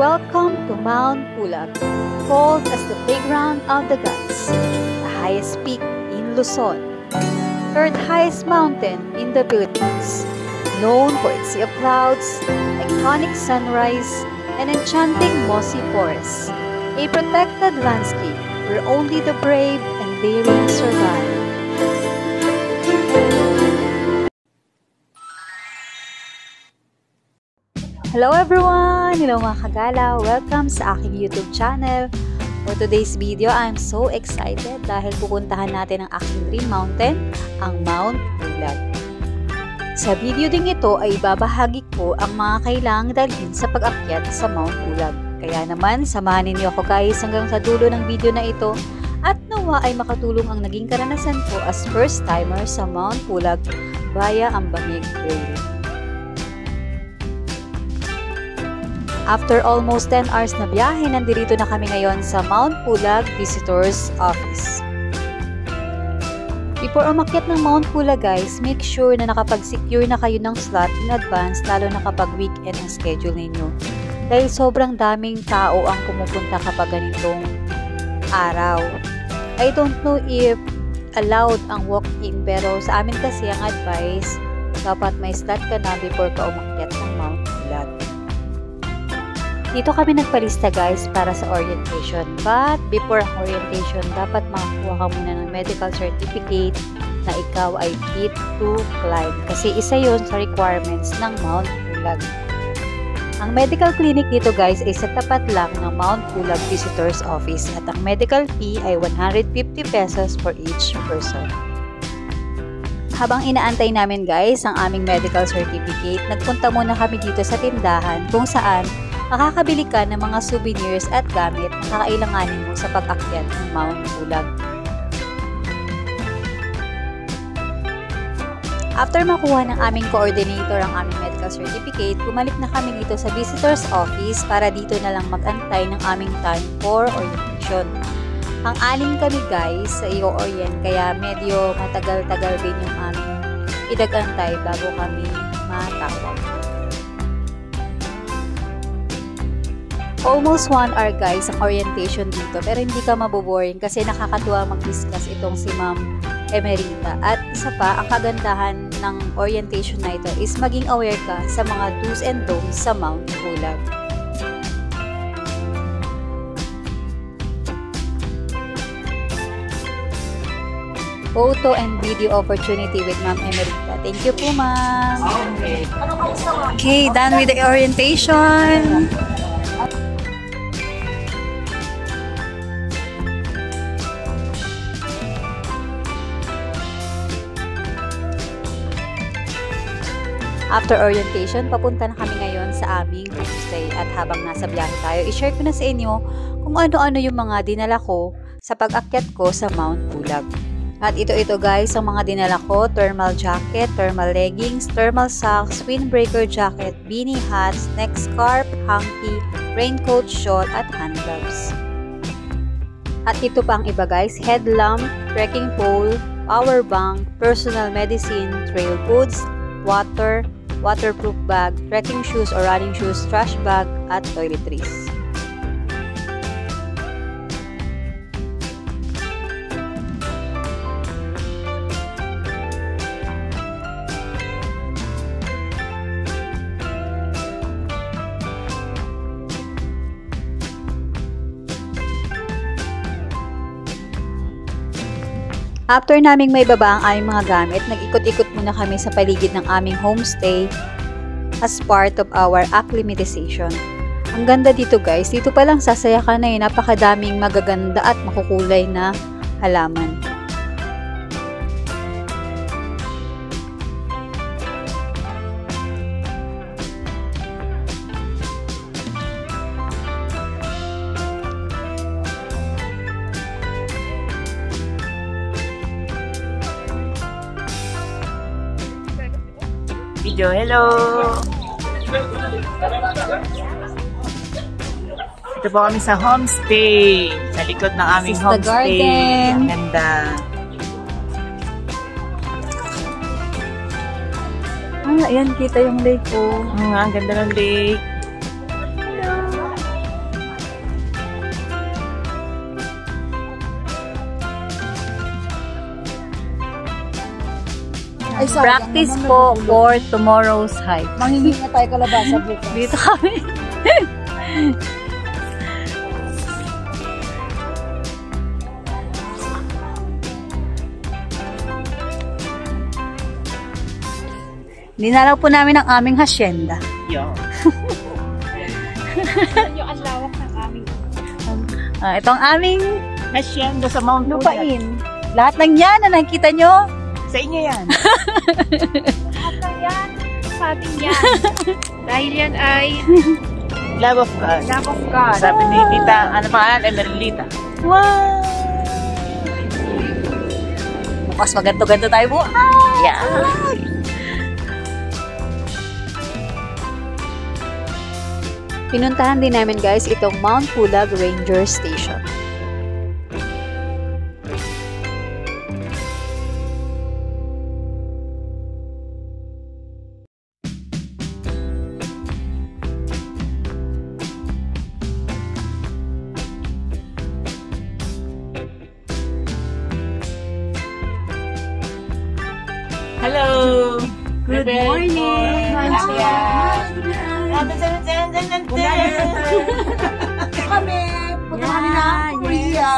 Welcome to Mount Pulag, called as the playground of the gods, the highest peak in Luzon, third highest mountain in the Philippines, known for its sea of clouds, iconic sunrise, and enchanting mossy forests, a protected landscape where only the brave and daring survive. Hello everyone! Hello mga kagala! Welcome sa aking YouTube channel. For today's video, I'm so excited dahil pupuntahan natin ang aking dream mountain, ang Mount Pulag. Sa video ding ito ay ibabahagi ko ang mga kailangang dalhin sa pag-akyat sa Mount Pulag. Kaya naman, samahan ninyo ako guys hanggang sa dulo ng video na ito at nawa ay makatulong ang naging karanasan ko as first timer sa Mount Pulag via Ambamig Rail. After almost 10 hours na biyahe, nandito na kami ngayon sa Mount Pulag Visitors Office. Before umakyat ng Mount Pulag guys, make sure na nakapag-secure na kayo ng slot in advance, lalo na kapag weekend ang schedule ninyo. Dahil sobrang daming tao ang pumupunta kapag ganitong araw. I don't know if allowed ang walk-in, pero sa amin kasi ang advice, dapat may slot ka na before ka umakyat ng Mount Pulag. Dito kami nagpalista guys para sa orientation. But before ang orientation, dapat makakuha ka muna ng medical certificate na ikaw ay fit to climb. Kasi isa yun sa requirements ng Mount Pulag. Ang medical clinic dito guys ay sa tapat lang ng Mount Pulag Visitors Office at ang medical fee ay 150 pesos for each person. Habang inaantay namin guys ang aming medical certificate, nagpunta muna kami dito sa tindahan kung saan makakabili ka ng mga souvenirs at gamit na kakailanganin mo sa pag-akyat ng Mount Pulag. After makuha ng aming coordinator ang aming medical certificate, bumalik na kami dito sa visitor's office para dito na lang mag-antay ng aming time for orientation. Ang anim kami guys sa i-orient, kaya medyo matagal-tagal din yung aming idagantay bago kami matawag. Almost 1 hour guys ang orientation dito, pero hindi ka maboboring kasi nakakatuwa mag-discuss itong si Ma'am Emerita. At isa pa, ang kagandahan ng orientation na ito is maging aware ka sa mga do's and don'ts sa Mount Pulag. Photo and video opportunity with Ma'am Emerita. Thank you po, Ma'am. Okay, done with the orientation. After orientation, papunta na kami ngayon sa aming homestay at habang nasa biyahe tayo, i-share ko na sa inyo kung ano-ano yung mga dinala ko sa pag-akyat ko sa Mount Pulag. At ito guys, ang mga dinala ko: thermal jacket, thermal leggings, thermal socks, windbreaker jacket, beanie hats, neck scarf, hanky, raincoat, shawl, at hand gloves. At ito pa ang iba guys: headlamp, trekking pole, power bank, personal medicine, trail boots, water, waterproof bag, trekking shoes or running shoes, trash bag, at toiletries. After naming may baba ang aming mga gamit, nag-ikot-ikot muna kami sa paligid ng aming homestay as part of our acclimatization. Ang ganda dito guys, dito palang sasaya ka na eh, napakadaming magaganda at makukulay na halaman. Video, hello! Ito po kami sa homestay. Sa likod ng aming homestay. Ang ganda. Ayan, kita yung lake ko. Ang ganda ng lake. Ay, sayang Practice naman, po nagulog. for tomorrow's hike. Manghingi na tayo kalabasa bukas. Dito kami. Dinalaw po namin ang aming hasyenda. Yo. Yung ang lawak ng aming Ito ang aming Hacienda sa Mount Pulag. lupain. Lahat ng yan na nakikita nyo, Sa inyo yan. lahat ng yan. Sa ating yan. Dahil yan ay Love of God. love of God. Sabi ni Tita, ano pangalan? Emerlita. wow! Bukas maganto-ganto tayo bukas. Yeah. Pinuntahan din namin guys itong Mount Pulag Ranger Station. Hello. Good morning. Kami, punta kami na Korea.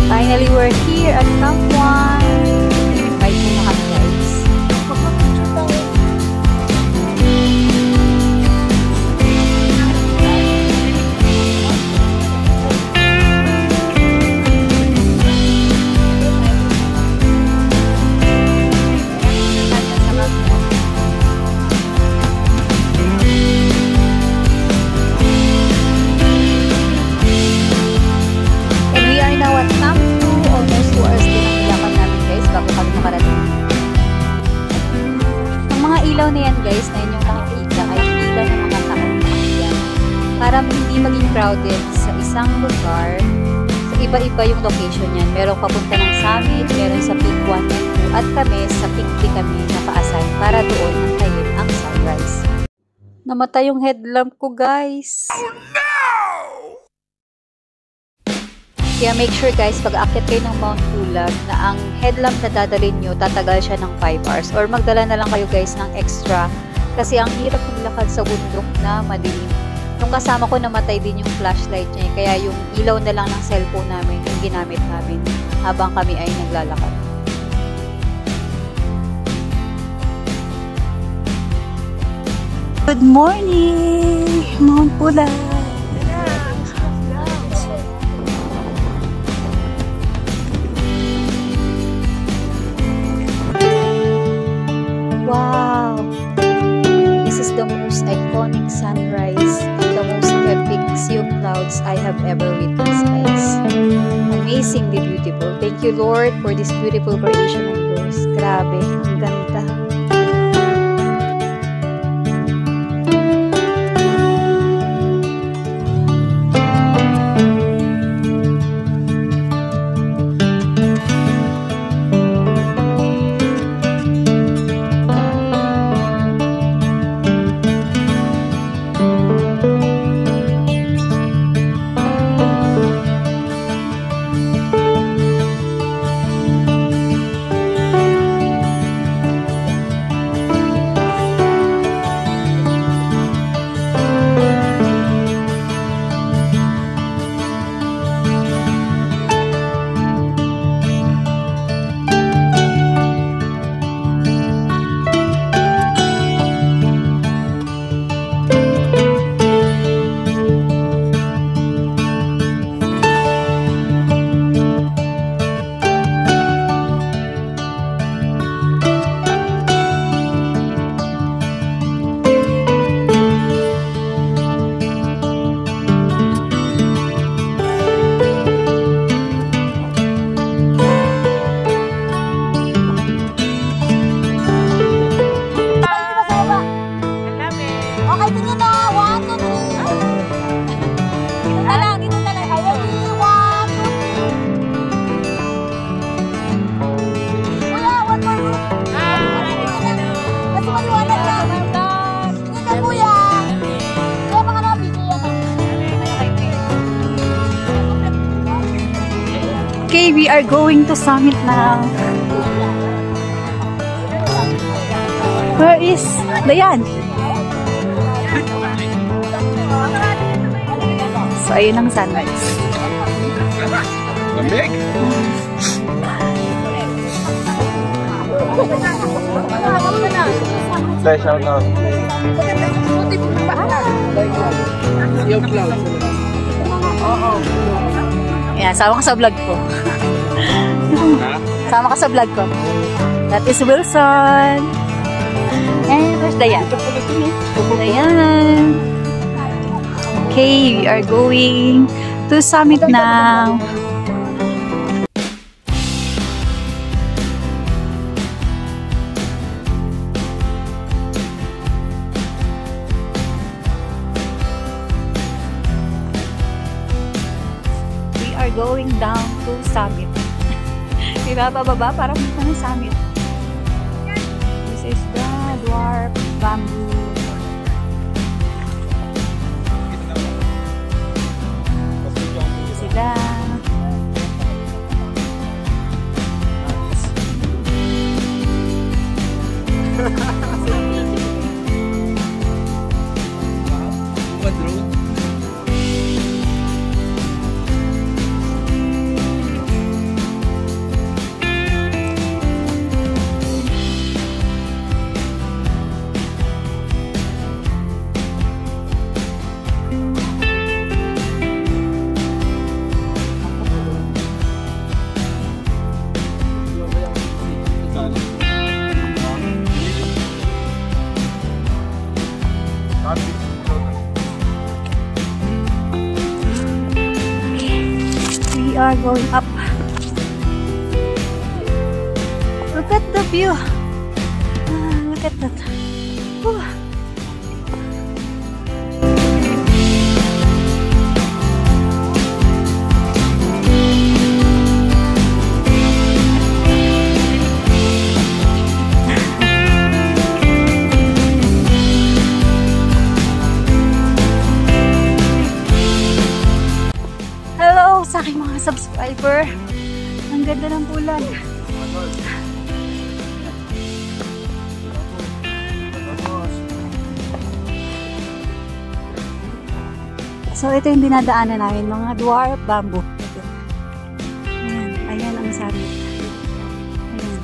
Finally, we're here at Camp 1. Invite mo na kami guys. And we are now at Camp 2. Almost 2 hours din ang ilakan namin guys bago kami makarating. Ang mga ilaw na yan guys na inyong nakikita ay ilaw ng mga taong umakyat. Para hindi maging crowded sa isang lugar. Sa iba-iba yung location yan. Merong papunta ng summit, meron sa peak 1 and 2 at kami sa peak 3 kami naka-assign para doon antayin ang sunrise. Namatay yung headlamp ko guys. Kaya make sure guys, pag aakyat kayo ng Mount Pulag, na ang headlamp na dadalhin nyo, tatagal siya ng 5 hours. Or magdala na lang kayo guys ng extra. Kasi ang hirap maglakad sa bundok na madilim. Nung kasama ko, namatay din yung flashlight niya. Kaya yung ilaw na lang ng cellphone namin, yung ginamit namin habang kami ay naglalakad. Good morning, Mount Pulag! Wow! This is the most iconic sunrise and the most epic sea of clouds I have ever witnessed, guys. Amazingly beautiful. Thank you, Lord, for this beautiful creation of yours. Grabe, ang ganda. We are going to summit now. Where is Dayan? So, ayun ang sunrise. Shout out. Ayan, sama ka sa vlog ko. Sama ka sa vlog ko. That is Wilson. And where's Dayan? Dayan. Okay, we are going to summit now. We are going down to summit. Ibababa para punta ng summit. This is the dwarf bamboo. Sila. We are going up. Look at the view. Look at that. Whew. Sa aking mga subscriber, ang ganda ng bulan. So ito yung dinadaanan namin, mga dwarf bamboo. Ayan, ayan ang summit. Ayan.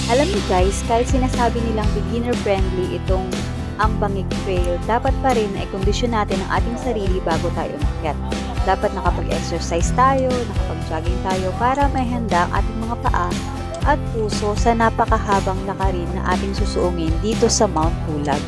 Alam niyo guys, kahit sinasabi nilang beginner-friendly itong ang Bangig Trail, dapat pa rin na i-kondisyon natin ang ating sarili bago tayo umakyat. Dapat nakapag-exercise tayo, nakapag-jogging tayo para may handa ang ating mga paa at puso sa napakahabang lakarin na ating susuungin dito sa Mount Pulag.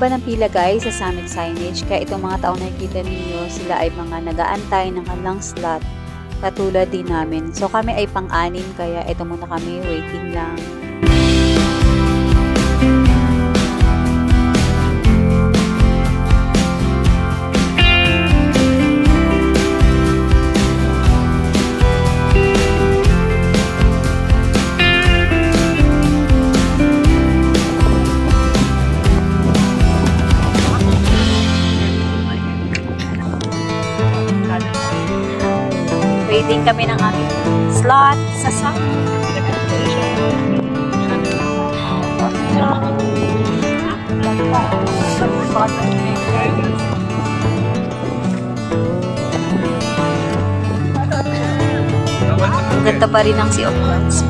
haba ng pila guys sa summit signage, kaya itong mga taong nakikita ninyo, sila ay mga nag-aantay ng kanilang slot katulad din namin. So kami ay pang-anim, kaya ito muna kami, waiting lang. Waiting kami ng aming slot sa ang ganda pa rin ang Sea of Clouds.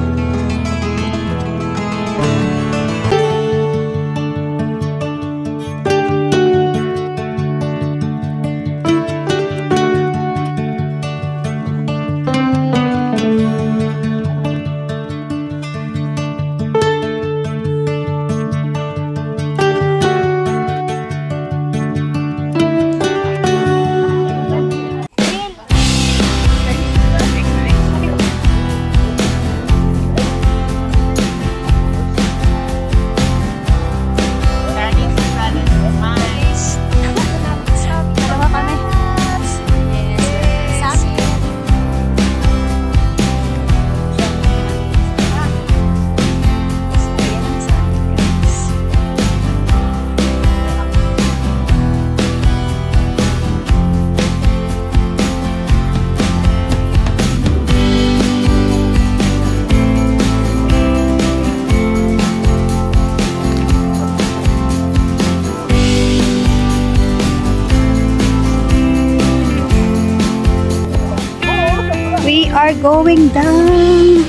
We are going down.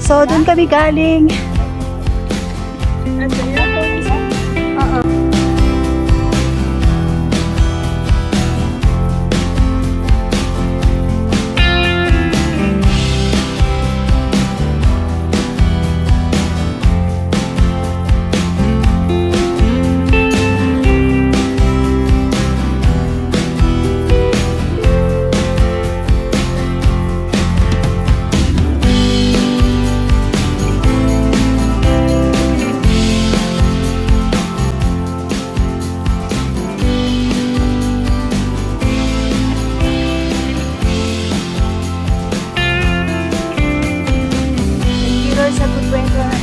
So, dun kami galing. Sa good weather.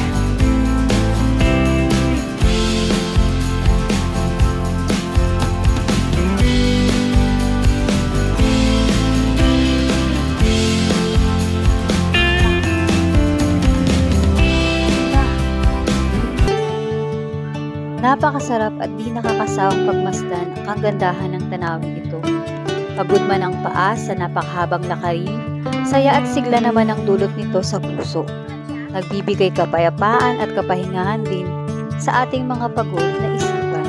Napakasarap at di nakakasawang pagmasdan ang kagandahan ng tanawin ito. Pagod man ang paa sa napakahabang lakarin, saya at sigla naman ang dulot nito sa puso. Nagbibigay kapayapaan at kapahingahan din sa ating mga pagod na isipan.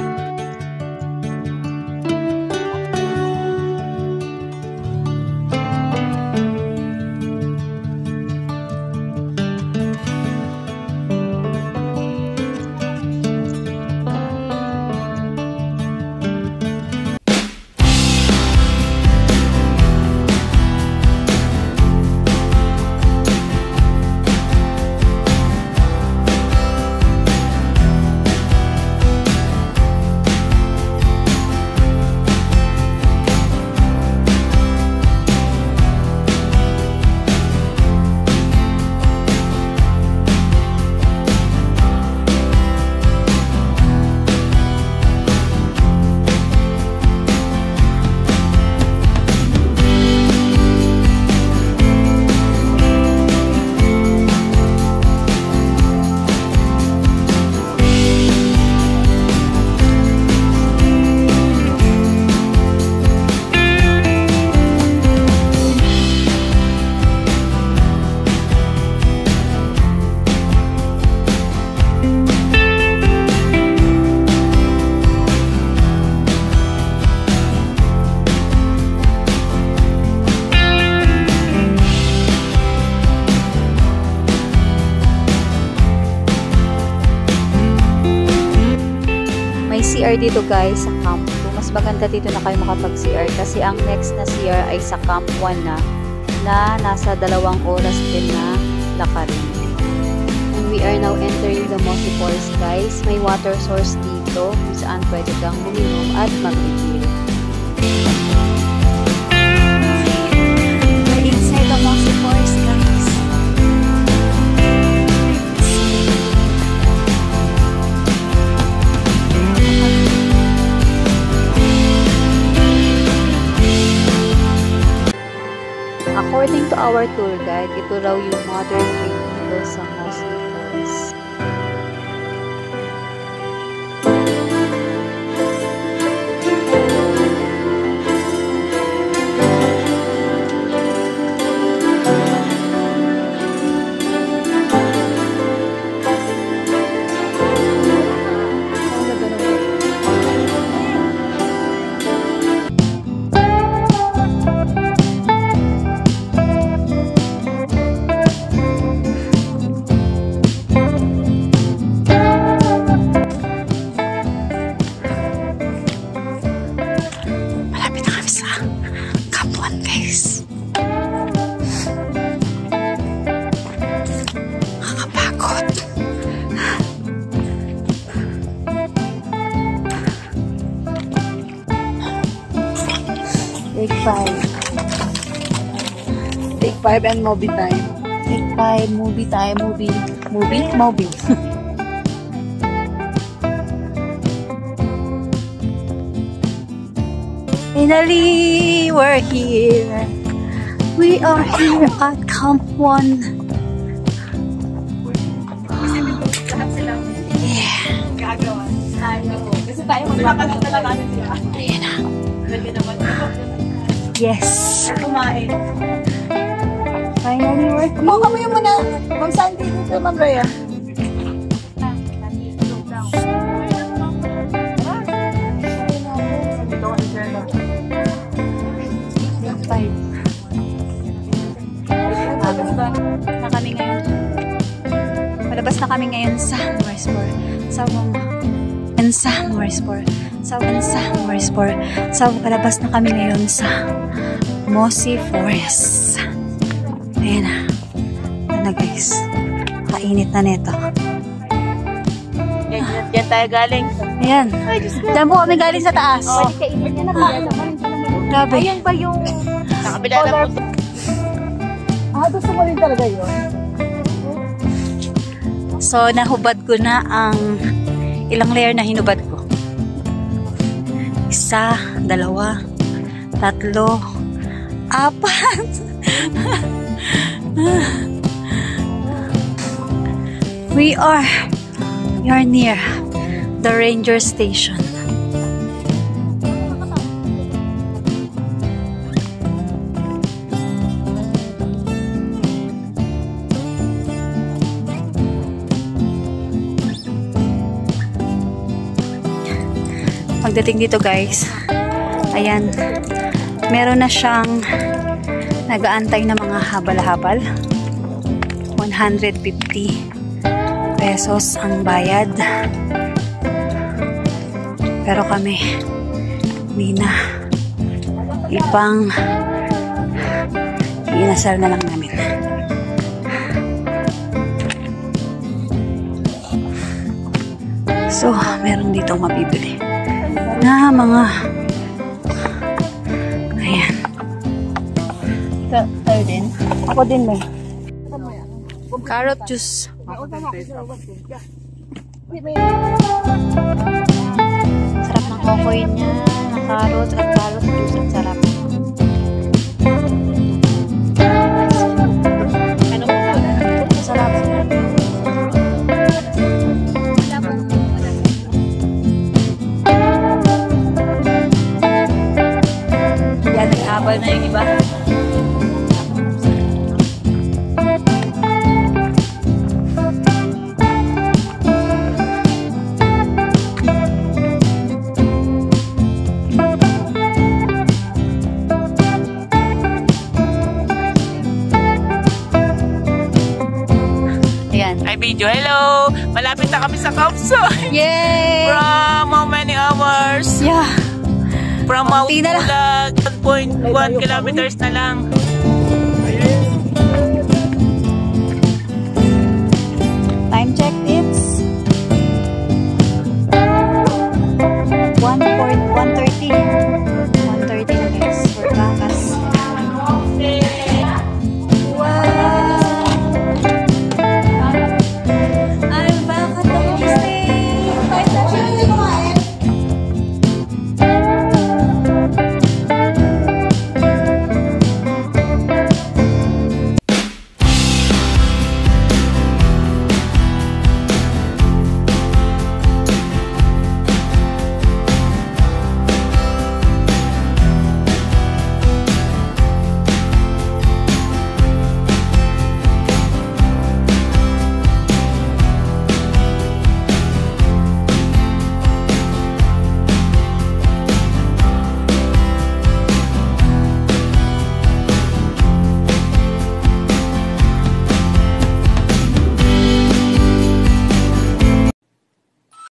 CR dito guys sa Camp 2. Mas maganda dito na kayo makapag-CR kasi ang next na CR ay sa Camp 1 na nasa 2 oras din na lakarin. And we are now entering the Mossy Forest guys. May water source dito kung saan pwede kang uminom at mag-refill. We're inside the Mossy Forest guys. According to our tour guide, ito raw yung modern day dito sa Mossy Forest. Take 5 and movie time. Take 5, movie time, movie. Finally, we're here. We are here at Camp 1. Yeah. Kasi tayo magpapalala natin sila. Ayan na. Yes. Kumain. Finally, we're here. Kamayo mo na. Kung saan dito, Ma'am Rhea? Malabas na kami ngayon sa palabas na kami ngayon sa Mossy Forest. Ayan na. Ano guys, kainit na neto. Yan tayo galing. Ayan. Diyan po kami galing sa taas. Kainin niya na pa. Grabe. Ayan ba yung Nakabila na po. Gusto mo rin talaga yun? So, nahubad ko na ang ilang layer na hinubad ko. 1, 2, 3, 4. We are near the ranger station. Pagdating dito guys, ayan, meron na siyang nag-aantay na mga habal-habal. 150 pesos ang bayad. Pero kami, hindi na. Inasal na lang namin. So, meron ditong mabibili na mga ayan. Tayo din? Ako din may carrot juice. Sarap ng kokoy niya, ng carrot at carrot juice. Ang sarap. Ano po ba? Sarap. Yan, nag-abal na yung iba. Video. Hello! Malapit na kami sa Camp 2. Yay! From how many hours? kilometers. Yeah. From Mount Konti na lang. Pulag, 1.1 kilometers na lang.